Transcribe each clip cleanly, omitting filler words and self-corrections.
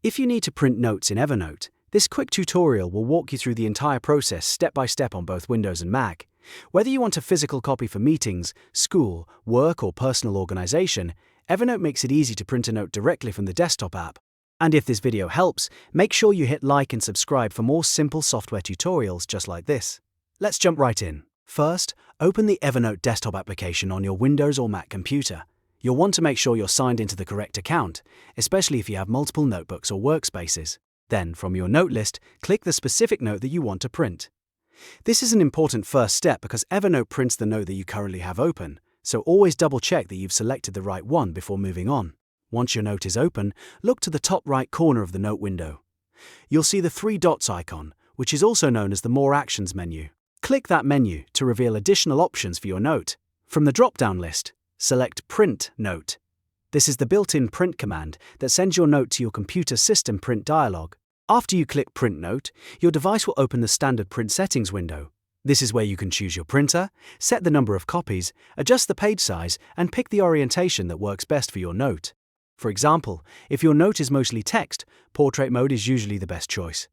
If you need to print notes in Evernote, this quick tutorial will walk you through the entire process step by step on both Windows and Mac. Whether you want a physical copy for meetings, school, work, or personal organization, Evernote makes it easy to print a note directly from the desktop app. And if this video helps, make sure you hit like and subscribe for more simple software tutorials just like this. Let's jump right in. First, open the Evernote desktop application on your Windows or Mac computer. You'll want to make sure you're signed into the correct account, especially if you have multiple notebooks or workspaces. Then, from your note list, click the specific note that you want to print. This is an important first step because Evernote prints the note that you currently have open, so always double-check that you've selected the right one before moving on. Once your note is open, look to the top right corner of the note window. You'll see the three dots icon, which is also known as the More Actions menu. Click that menu to reveal additional options for your note. From the drop-down list, select Print Note. This is the built-in print command that sends your note to your computer system print dialog. After you click Print Note, your device will open the standard print settings window. This is where you can choose your printer, set the number of copies, adjust the page size, and pick the orientation that works best for your note. For example, if your note is mostly text, portrait mode is usually the best choice.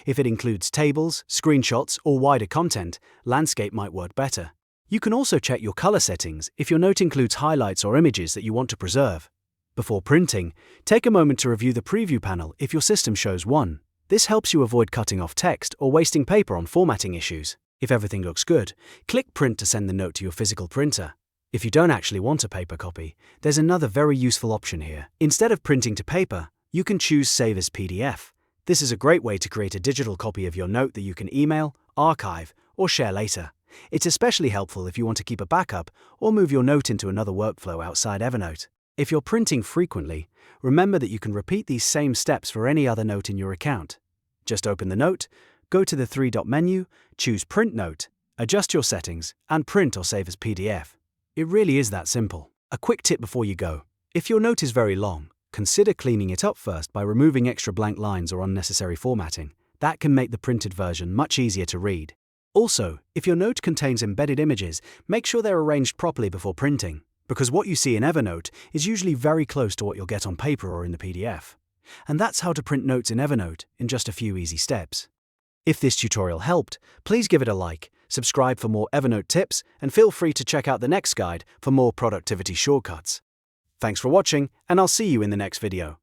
If it includes tables, screenshots, or wider content, landscape might work better. You can also check your color settings if your note includes highlights or images that you want to preserve. Before printing, take a moment to review the preview panel if your system shows one. This helps you avoid cutting off text or wasting paper on formatting issues. If everything looks good, click Print to send the note to your physical printer. If you don't actually want a paper copy, there's another very useful option here. Instead of printing to paper, you can choose Save as PDF. This is a great way to create a digital copy of your note that you can email, archive, or share later. It's especially helpful if you want to keep a backup or move your note into another workflow outside Evernote. If you're printing frequently, remember that you can repeat these same steps for any other note in your account. Just open the note, go to the three-dot menu, choose Print Note, adjust your settings, and print or save as PDF. It really is that simple. A quick tip before you go. If your note is very long, consider cleaning it up first by removing extra blank lines or unnecessary formatting. That can make the printed version much easier to read. Also, if your note contains embedded images, make sure they're arranged properly before printing, because what you see in Evernote is usually very close to what you'll get on paper or in the PDF. And that's how to print notes in Evernote in just a few easy steps. If this tutorial helped, please give it a like, subscribe for more Evernote tips, and feel free to check out the next guide for more productivity shortcuts. Thanks for watching, and I'll see you in the next video.